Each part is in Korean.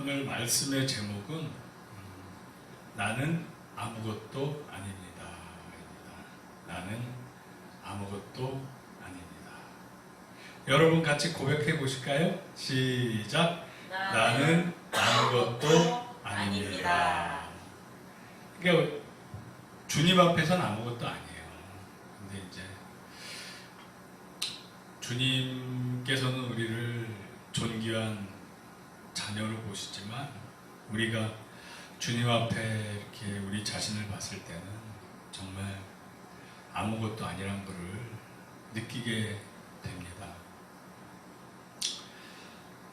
오늘 말씀의 제목은 나는 아무것도 아닙니다. 나는 아무것도 아닙니다. 여러분 같이 고백해 보실까요? 시작! 나는 아무것도 아닙니다. 그러니까 주님 앞에서는 아무것도 아니에요. 근데 이제 주님께서는 우리를 존귀한 자녀로 보시지만 우리가 주님 앞에 이렇게 우리 자신을 봤을 때는 정말 아무것도 아니란 것을 느끼게 됩니다.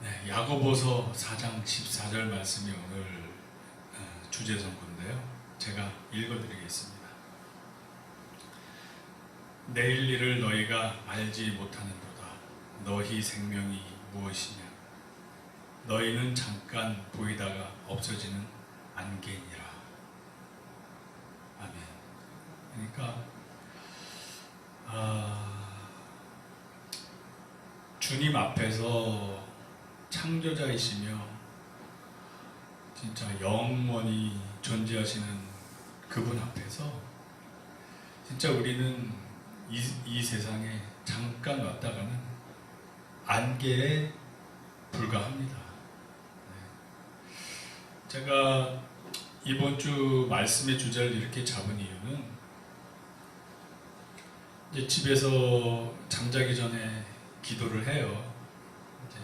네, 야고보서 4장 14절 말씀이 오늘 주제 선고인데요. 제가 읽어드리겠습니다. 내일 일을 너희가 알지 못하는도다. 너희 생명이 무엇이냐? 너희는 잠깐 보이다가 없어지는 안개니라. 아멘. 그러니까 주님 앞에서 창조자이시며 진짜 영원히 존재하시는 그분 앞에서 진짜 우리는 이 세상에 잠깐 왔다가는 안개에 불과합니다. 제가 이번 주 말씀의 주제를 이렇게 잡은 이유는 이제 집에서 잠자기 전에 기도를 해요. 이제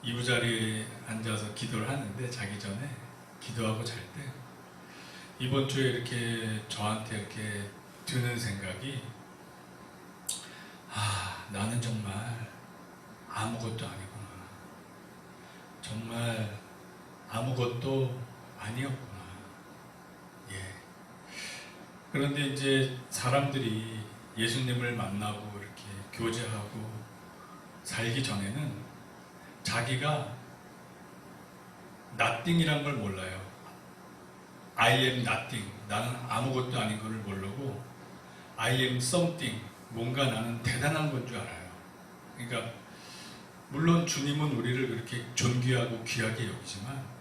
이부자리에 앉아서 기도를 하는데 자기 전에 기도하고 잘 때 이번 주에 이렇게 저한테 이렇게 드는 생각이 나는 정말 아무것도 아니구나. 정말 아무것도 아니었구나. 예. 그런데 이제 사람들이 예수님을 만나고 이렇게 교제하고 살기 전에는 자기가 nothing이란 걸 몰라요. I am nothing. 나는 아무것도 아닌 것을 모르고 I am something. 뭔가 나는 대단한 건 줄 알아요. 그러니까 물론 주님은 우리를 그렇게 존귀하고 귀하게 여기지만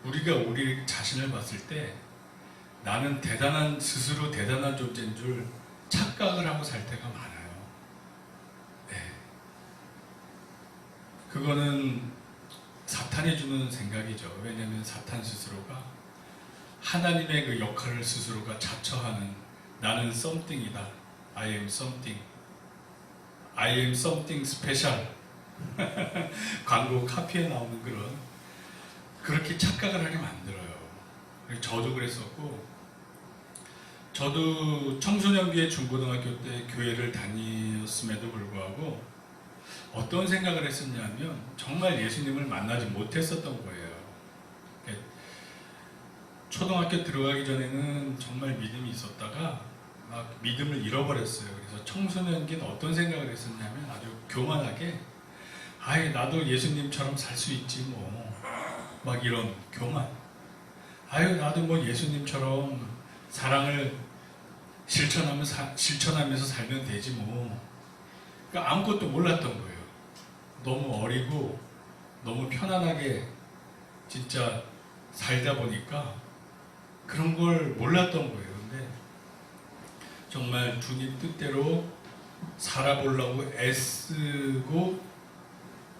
우리가 우리 자신을 봤을 때 나는 스스로 대단한 존재인 줄 착각을 하고 살 때가 많아요. 네. 그거는 사탄이 주는 생각이죠. 왜냐하면 사탄 스스로가 하나님의 그 역할을 스스로가 자처하는 나는 something이다. I am something. I am something special. 광고 카피에 나오는 그렇게 착각을 하게 만들어요. 저도 그랬었고, 저도 청소년기에 중고등학교 때 교회를 다녔음에도 불구하고 어떤 생각을 했었냐면 정말 예수님을 만나지 못했었던 거예요. 초등학교 들어가기 전에는 정말 믿음이 있었다가 막 믿음을 잃어버렸어요. 그래서 청소년기는 어떤 생각을 했었냐면 아주 교만하게 나도 예수님처럼 살 수 있지 뭐. 막 이런 교만. 나도 뭐 예수님처럼 사랑을 실천하면서 살면 되지 뭐. 그러니까 아무것도 몰랐던 거예요. 너무 어리고 너무 편안하게 진짜 살다 보니까 그런 걸 몰랐던 거예요. 근데 정말 주님 뜻대로 살아보려고 애쓰고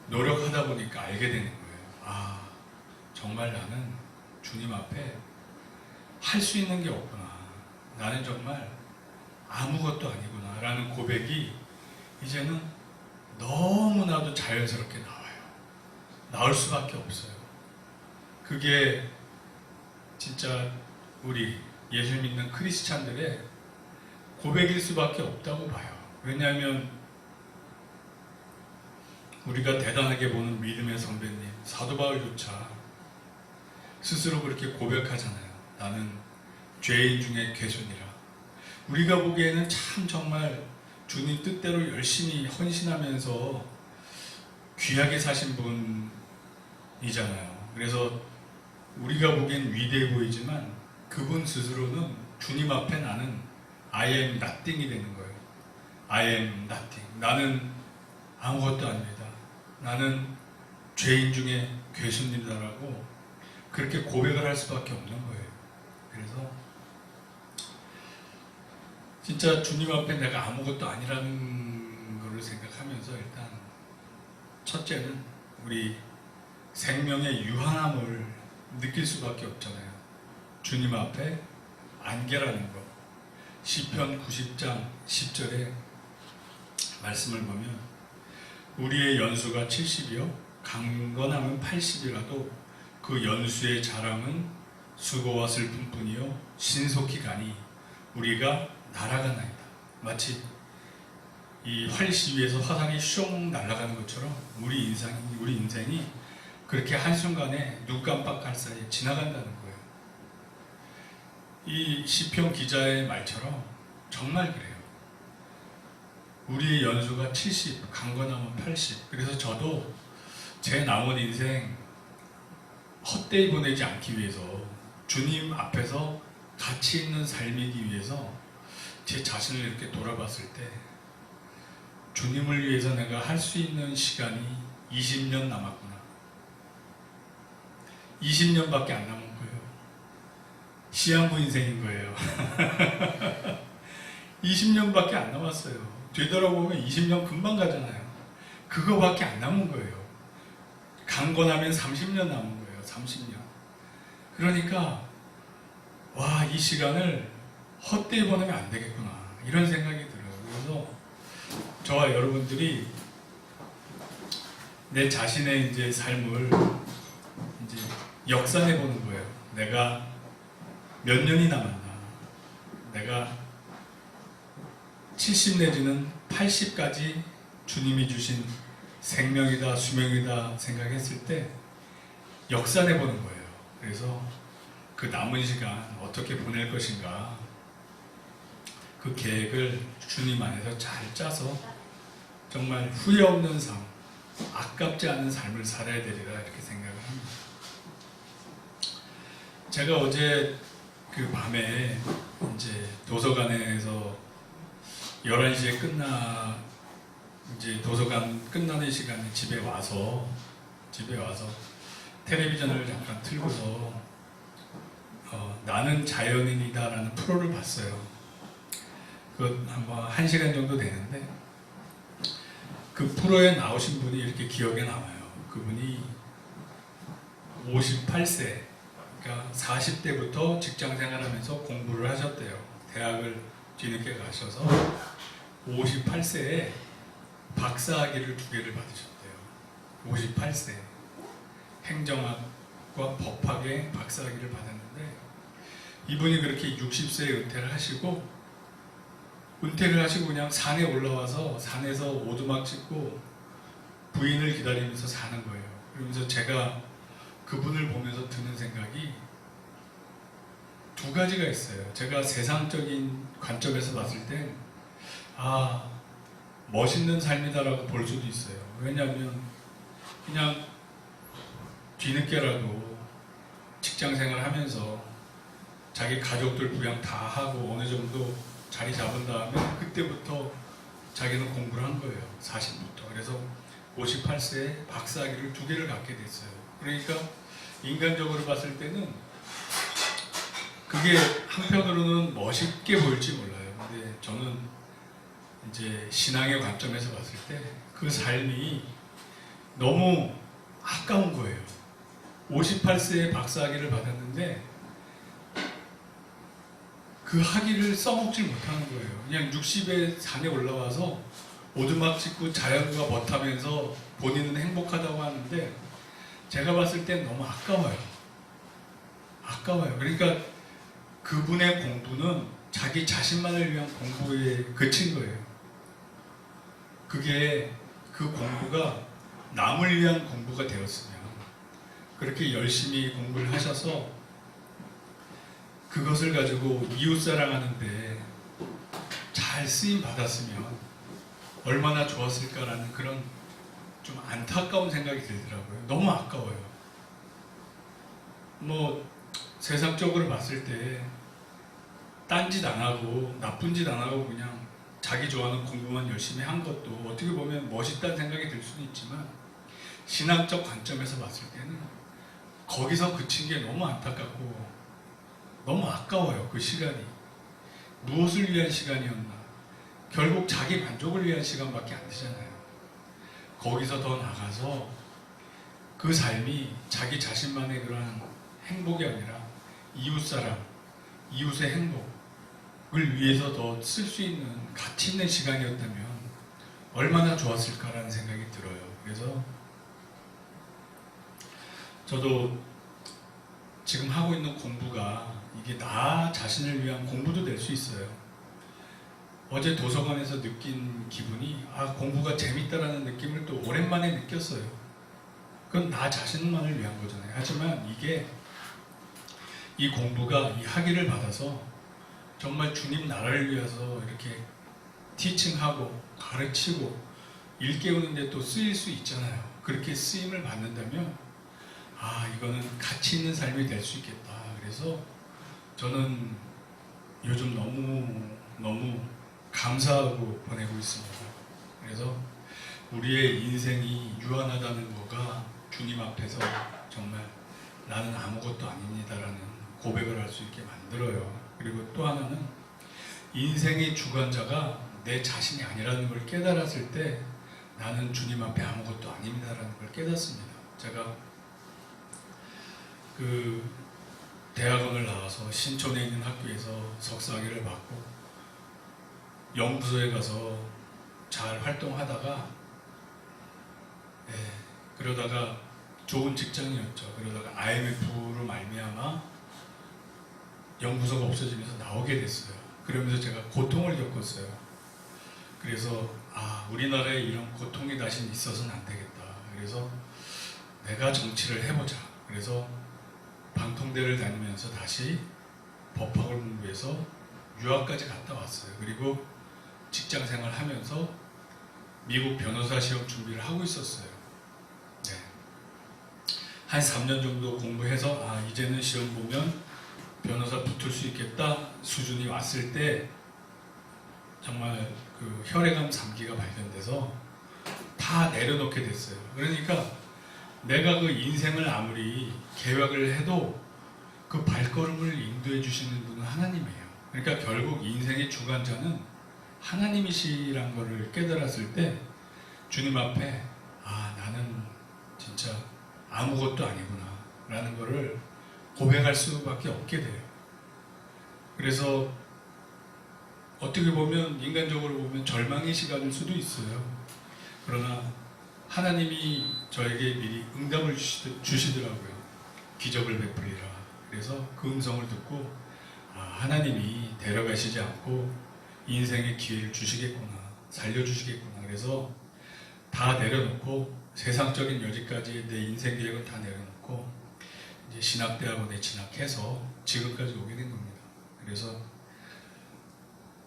노력하다 보니까 알게 되는 거예요. 정말 나는 주님 앞에 할 수 있는 게 없구나. 나는 정말 아무것도 아니구나. 라는 고백이 이제는 너무나도 자연스럽게 나와요. 나올 수밖에 없어요. 그게 진짜 우리 예수 믿는 크리스찬들의 고백일 수밖에 없다고 봐요. 왜냐하면 우리가 대단하게 보는 믿음의 선배님 사도 바울조차 스스로 그렇게 고백하잖아요. 나는 죄인 중에 괴순이라. 우리가 보기에는 참 정말 주님 뜻대로 열심히 헌신하면서 귀하게 사신 분이잖아요. 그래서 우리가 보기엔 위대해 보이지만 그분 스스로는 주님 앞에 나는 I am nothing이 되는 거예요. I am nothing. 나는 아무것도 아닙니다. 나는 죄인 중에 괴수입니다라고 그렇게 고백을 할 수밖에 없는 거예요. 그래서 진짜 주님 앞에 내가 아무것도 아니라는 것을 생각하면서 일단 첫째는 우리 생명의 유한함을 느낄 수밖에 없잖아요. 주님 앞에 안개라는 것. 시편 90장 10절에 말씀을 보면 우리의 연수가 70이요 강건함은 80이라도 그 연수의 자랑은 수고와 슬픔뿐이요 신속히 가니 우리가 날아가나이다. 마치 이 활시 위에서 화살이 숑 날아가는 것처럼 우리 인생이 그렇게 한순간에 눈 깜빡할 사이에 지나간다는 거예요. 이 시편 기자의 말처럼 정말 그래요. 우리의 연수가 70, 강건함은 80. 그래서 저도 제 남은 인생 헛되이 보내지 않기 위해서 주님 앞에서 가치 있는 삶이기 위해서 제 자신을 이렇게 돌아봤을 때 주님을 위해서 내가 할 수 있는 시간이 20년 남았구나. 20년밖에 안 남은 거예요. 시한부 인생인 거예요. 20년밖에 안 남았어요. 되돌아보면 20년 금방 가잖아요. 그거밖에 안 남은 거예요. 강건하면 30년 남은 거예요. 30년. 그러니까 와, 이 시간을 헛되이 보내면 안 되겠구나. 이런 생각이 들어요. 그래서 저와 여러분들이 내 자신의 이제 삶을 이제 역산해 보는 거예요. 내가 몇 년이 남았나. 내가 70 내지는 80까지 주님이 주신 생명이다, 수명이다 생각했을 때 역산해 보는 거예요. 그래서 그 남은 시간 어떻게 보낼 것인가 그 계획을 주님 안에서 잘 짜서 정말 후회 없는 삶, 아깝지 않은 삶을 살아야 되리라 이렇게 생각을 합니다. 제가 어제 그 밤에 이제 도서관에서 11시에 이제 도서관 끝나는 시간에 집에 와서 텔레비전을 잠깐 틀고서 나는 자연인이다라는 프로를 봤어요. 그 한번 1시간 정도 되는데 그 프로에 나오신 분이 이렇게 기억에 남아요. 그분이 58세, 그러니까 40대부터 직장 생활하면서 공부를 하셨대요. 대학을 뒤늦게 가셔서 58세에 박사학위를 2개를 받으셨대요. 58세 행정학과 법학의 박사학위를 받았는데 이분이 그렇게 60세에 은퇴를 하시고 그냥 산에 올라와서 산에서 오두막 찍고 부인을 기다리면서 사는 거예요. 그러면서 제가 그분을 보면서 드는 생각이 두 가지가 있어요. 제가 세상적인 관점에서 봤을 때 멋있는 삶이다라고 볼 수도 있어요. 왜냐하면 그냥 뒤늦게라도 직장 생활하면서 자기 가족들 부양 다 하고 어느 정도 자리 잡은 다음에 그때부터 자기는 공부를 한 거예요. 40부터. 그래서 58세에 박사학위를 2개를 갖게 됐어요. 그러니까 인간적으로 봤을 때는 그게 한편으로는 멋있게 보일지 몰라요. 근데 저는 이제 신앙의 관점에서 봤을 때 그 삶이 너무 아까운 거예요. 58세에 박사학위를 받았는데 그 학위를 써먹질 못하는 거예요. 그냥 60에 산에 올라와서 오두막 찍고 자연과 멋하면서 본인은 행복하다고 하는데 제가 봤을 땐 너무 아까워요. 그러니까 그분의 공부는 자기 자신만을 위한 공부에 그친 거예요. 그게 그 공부가 남을 위한 공부가 되었으면 그렇게 열심히 공부를 하셔서 그것을 가지고 이웃사랑하는데 잘 쓰임 받았으면 얼마나 좋았을까라는 그런 좀 안타까운 생각이 들더라고요. 너무 아까워요. 세상적으로 봤을 때 딴짓 안 하고 나쁜 짓 안 하고 그냥 자기 좋아하는 공부만 열심히 한 것도 어떻게 보면 멋있다는 생각이 들 수는 있지만 신앙적 관점에서 봤을 때는 거기서 그친 게 너무 안타깝고 너무 아까워요. 그 시간이 무엇을 위한 시간이었나. 결국 자기 만족을 위한 시간밖에 안 되잖아요. 거기서 더 나가서 그 삶이 자기 자신만의 그러한 행복이 아니라 이웃사람, 이웃의 행복을 위해서 더 쓸 수 있는 가치 있는 시간이었다면 얼마나 좋았을까라는 생각이 들어요. 그래서 저도 지금 하고 있는 공부가 이게 나 자신을 위한 공부도 될 수 있어요. 어제 도서관에서 느낀 기분이 공부가 재밌다라는 느낌을 또 오랜만에 느꼈어요. 그건 나 자신만을 위한 거잖아요. 하지만 이게 이 공부가 이 학위를 받아서 정말 주님 나라를 위해서 이렇게 티칭하고 가르치고 일깨우는데 또 쓰일 수 있잖아요. 그렇게 쓰임을 받는다면 이거는 가치 있는 삶이 될 수 있겠다. 그래서 저는 요즘 너무 감사하고 보내고 있습니다. 그래서 우리의 인생이 유한하다는 거가 주님 앞에서 정말 나는 아무것도 아닙니다라는 고백을 할 수 있게 만들어요. 그리고 또 하나는 인생의 주관자가 내 자신이 아니라는 걸 깨달았을 때 나는 주님 앞에 아무것도 아닙니다라는 걸 깨닫습니다. 제가 대학원을 나와서 신촌에 있는 학교에서 석사학위를 받고 연구소에 가서 잘 활동하다가 그러다가 좋은 직장이었죠. 그러다가 IMF로 말미암아 연구소가 없어지면서 나오게 됐어요. 그러면서 제가 고통을 겪었어요. 그래서 우리나라에 이런 고통이 다시 있어서는 안 되겠다. 그래서 내가 정치를 해보자. 그래서 방통대를 다니면서 다시 법학을 공부해서 유학까지 갔다 왔어요. 그리고 직장 생활 하면서 미국 변호사 시험 준비를 하고 있었어요. 한 3년 정도 공부해서 이제는 시험 보면 변호사 붙을 수 있겠다 수준이 왔을 때 정말 그 혈액암 3기가 발견돼서 다 내려놓게 됐어요. 그러니까 내가 그 인생을 아무리 계획을 해도 그 발걸음을 인도해 주시는 분은 하나님이에요. 그러니까 결국 인생의 주관자는 하나님이시란 것을 깨달았을 때 주님 앞에 나는 진짜 아무것도 아니구나 라는 것을 고백할 수밖에 없게 돼요. 그래서 어떻게 보면 인간적으로 보면 절망의 시간일 수도 있어요. 그러나 하나님이 저에게 미리 응답을 주시더라고요. 기적을 베풀리라. 그래서 그 음성을 듣고 하나님이 데려가시지 않고 인생의 기회를 주시겠구나, 살려주시겠구나. 그래서 다 내려놓고 세상적인 여지까지 내 인생 계획은 다 내려놓고 이제 신학대학원에 진학해서 지금까지 오게 된 겁니다. 그래서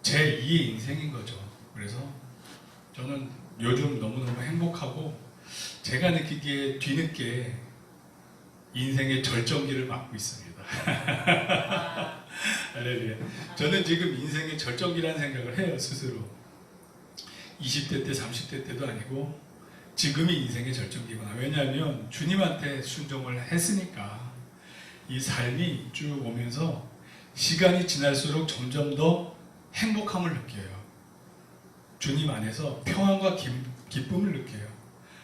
제 2의 인생인 거죠. 그래서 저는 요즘 너무너무 행복하고 제가 느끼기에 뒤늦게 인생의 절정기를 맞고 있습니다. 할렐루야. 저는 지금 인생의 절정기라는 생각을 해요, 스스로. 20대 때, 30대 때도 아니고 지금이 인생의 절정기구나. 왜냐하면 주님한테 순종을 했으니까 이 삶이 쭉 오면서 시간이 지날수록 점점 더 행복함을 느껴요. 주님 안에서 평안과 기쁨을 느껴요.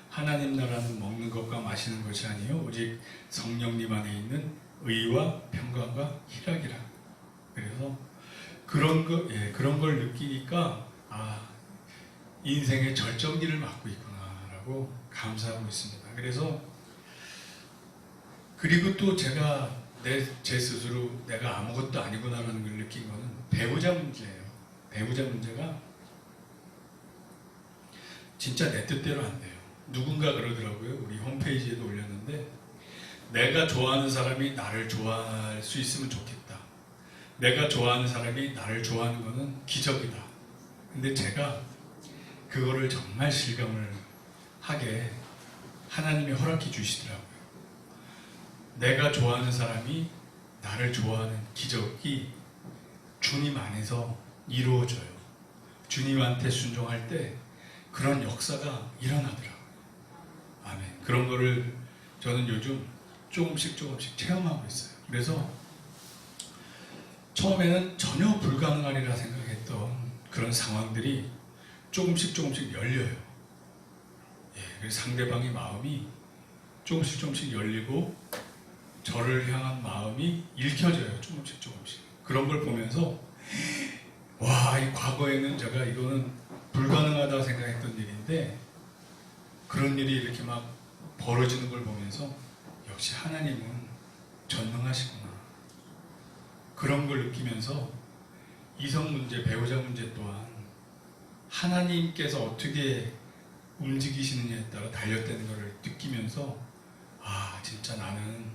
하나님 나라는 먹는 것과 마시는 것이 아니요 오직 성령님 안에 있는 의와 평강과 희락이라. 그래서 그런 걸 느끼니까 인생의 절정기를 맞고 있구나라고 감사하고 있습니다. 그리고 또 제가 제 스스로 내가 아무것도 아니구나라는 걸 느낀 거는 배우자 문제예요. 배우자 문제가 진짜 내 뜻대로 안 돼요. 누군가 그러더라고요. 우리 홈페이지에도 올렸는데 내가 좋아하는 사람이 나를 좋아할 수 있으면 좋겠다. 내가 좋아하는 사람이 나를 좋아하는 것은 기적이다. 근데 제가 그거를 정말 실감을 하게 하나님이 허락해 주시더라고요. 내가 좋아하는 사람이 나를 좋아하는 기적이 주님 안에서 이루어져요. 주님한테 순종할 때 그런 역사가 일어나더라고요. 아멘. 그런 거를 저는 요즘 조금씩 체험하고 있어요. 그래서 처음에는 전혀 불가능하리라 생각했던 그런 상황들이 조금씩 열려요. 예, 그래서 상대방의 마음이 조금씩 열리고 저를 향한 마음이 읽혀져요. 조금씩. 그런 걸 보면서 와, 이 과거에는 제가 이거는 불가능하다 생각했던 일인데 그런 일이 이렇게 막 벌어지는 걸 보면서 역시 하나님은 전능하시구나. 그런 걸 느끼면서 이성 문제, 배우자 문제 또한 하나님께서 어떻게 움직이시느냐에 따라 달렸다는 것을 느끼면서 아, 진짜 나는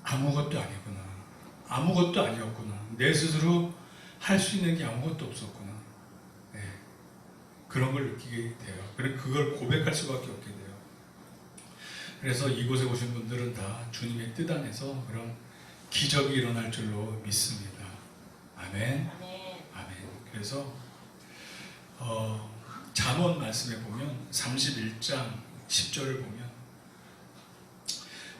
아무것도 아니구나. 아무것도 아니었구나. 내 스스로 할 수 있는 게 아무것도 없었구나. 네. 그런 걸 느끼게 돼요. 그리고 그걸 고백할 수밖에 없게 돼요. 그래서 이곳에 오신 분들은 다 주님의 뜻 안에서 그런 기적이 일어날 줄로 믿습니다. 아멘. 아멘. 그래서 잠언 말씀에 보면 31장 10절을 보면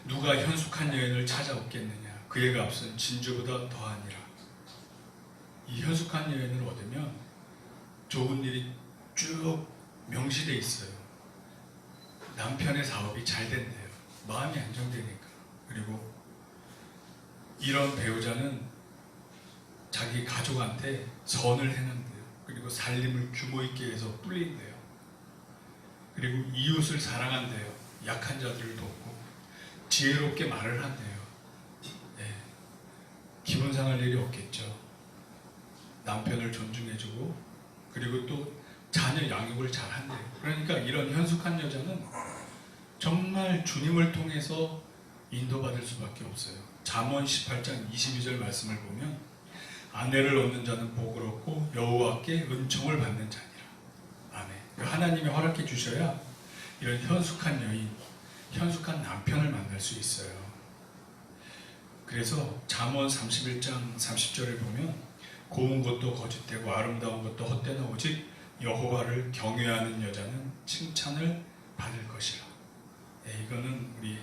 누가 현숙한 여인을 찾아오겠느냐 그애가 앞선 진주보다 더하니라. 이 현숙한 여인을 얻으면 좋은 일이 쭉 명시되어 있어요. 남편의 사업이 잘 된대요. 마음이 안정되니까. 그리고 이런 배우자는 자기 가족한테 선을 행한대요. 그리고 살림을 규모 있게 해서 뿔린대요. 그리고 이웃을 사랑한대요. 약한 자들을 돕고 지혜롭게 말을 한대요. 네. 기분 상할 일이 없겠죠. 남편을 존중해주고 그리고 또 자녀 양육을 잘 한대요. 그러니까 이런 현숙한 여자는 정말 주님을 통해서 인도받을 수밖에 없어요. 잠언 18장 22절 말씀을 보면 아내를 얻는 자는 복을 얻고 여호와께 은총을 받는 자니라. 아멘. 하나님이 허락해 주셔야 이런 현숙한 여인, 현숙한 남편을 만날 수 있어요. 그래서 잠언 31장 30절을 보면 고운 것도 거짓되고 아름다운 것도 헛되나 오직 여호와를 경외하는 여자는 칭찬을 받을 것이라. 네, 이거는 우리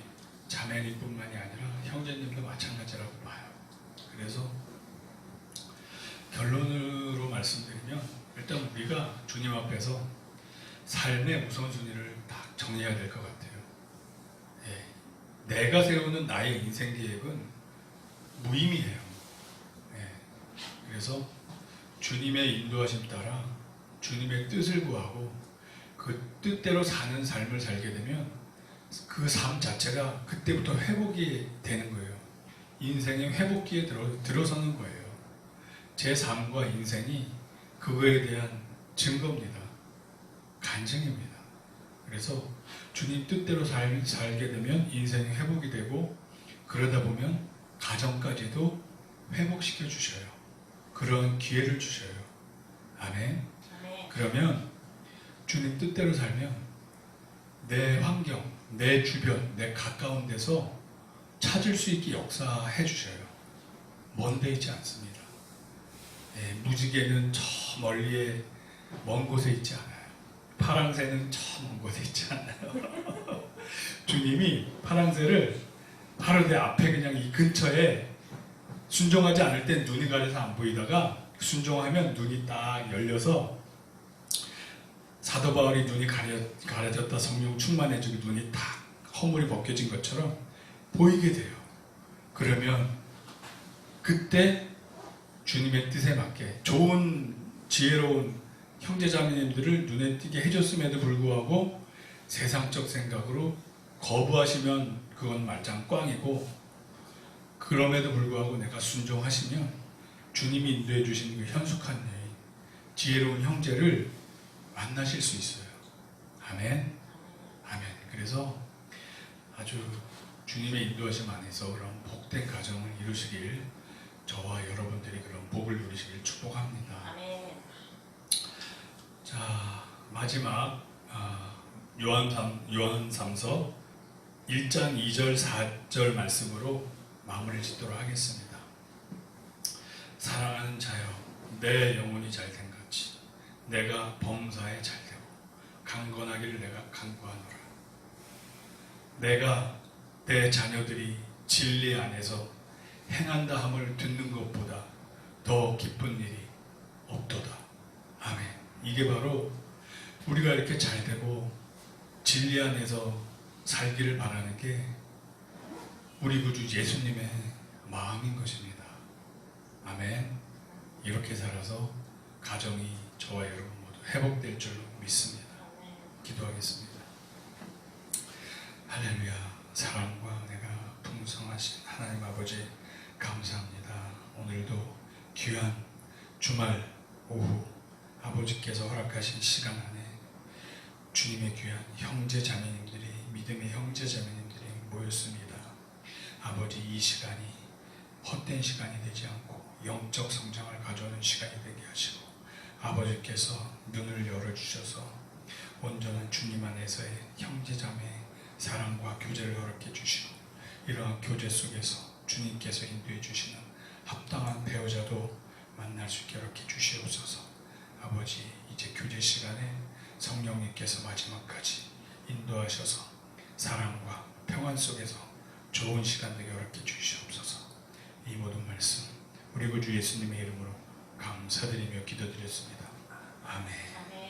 자매님뿐만이 아니라 형제님도 마찬가지라고 봐요. 그래서 결론으로 말씀드리면 일단 우리가 주님 앞에서 삶의 우선순위를 딱 정해야 될 것 같아요. 네, 내가 세우는 나의 인생 계획은 무의미해요. 네, 그래서 주님의 인도하심 따라 주님의 뜻을 구하고 그 뜻대로 사는 삶을 살게 되면 그 삶 자체가 그때부터 회복이 되는 거예요. 인생의 회복기에 들어서는 거예요. 제 삶과 인생이 그거에 대한 증거입니다. 간증입니다. 그래서 주님 뜻대로 살게 되면 인생이 회복이 되고 그러다 보면 가정까지도 회복시켜 주셔요. 그런 기회를 주셔요. 아멘. 그러면 주님 뜻대로 살면 내 환경, 내 주변, 내 가까운 데서 찾을 수 있게 역사해 주셔요. 먼 데 있지 않습니다. 네, 무지개는 저 멀리에 먼 곳에 있지 않아요. 파랑새는 저 먼 곳에 있지 않아요. 주님이 파랑새를 바로 내 앞에 그냥 이 근처에 순종하지 않을 땐 눈이 가려서 안 보이다가 순종하면 눈이 딱 열려서 사도 바울이 눈이 가려졌다 성령 충만해지고 눈이 딱 허물이 벗겨진 것처럼 보이게 돼요. 그러면 그때 주님의 뜻에 맞게 좋은 지혜로운 형제자매님들을 눈에 띄게 해줬음에도 불구하고 세상적 생각으로 거부하시면 그건 말짱 꽝이고 그럼에도 불구하고 내가 순종하시면 주님이 인도해 주신 그 현숙한 여인, 지혜로운 형제를 만나실 수 있어요. 아멘. 아멘. 그래서 아주 주님의 인도하심 안에서 그런 복된 가정을 이루시길 저와 여러분들이 그런 복을 누리시길 축복합니다. 아멘. 자, 마지막 요한3서 1장 2절 4절 말씀으로 마무리 짓도록 하겠습니다. 사랑하는 자여, 내 영혼이 잘된 같이 내가 범사에 잘되고 강건하기를 내가 간구하노라. 내가 내 자녀들이 진리 안에서 행한다 함을 듣는 것보다 더 기쁜 일이 없도다. 아멘. 이게 바로 우리가 이렇게 잘 되고 진리 안에서 살기를 바라는 게 우리 구주 예수님의 마음인 것입니다. 아멘. 이렇게 살아서 가정이 저와 여러분 모두 회복될 줄로 믿습니다. 기도하겠습니다. 할렐루야. 사랑과 은혜가 풍성하신 하나님 아버지 감사합니다. 오늘도 귀한 주말 오후 아버지께서 허락하신 시간 안에 주님의 귀한 형제 자매님들이 믿음의 형제 자매님들이 모였습니다. 아버지 이 시간이 헛된 시간이 되지 않고 영적 성장을 가져오는 시간이 되게 하시고 아버지께서 눈을 열어주셔서 온전한 주님 안에서의 형제 자매의 사랑과 교제를 허락해 주시고 이러한 교제 속에서 주님께서 인도해 주시는 합당한 배우자도 만날 수 있게 허락해 주시옵소서. 아버지 이제 교제 시간에 성령님께서 마지막까지 인도하셔서 사랑과 평안 속에서 좋은 시간 되게 허락해 주시옵소서. 이 모든 말씀 우리 구주 예수님의 이름으로 감사드리며 기도드렸습니다. 아멘.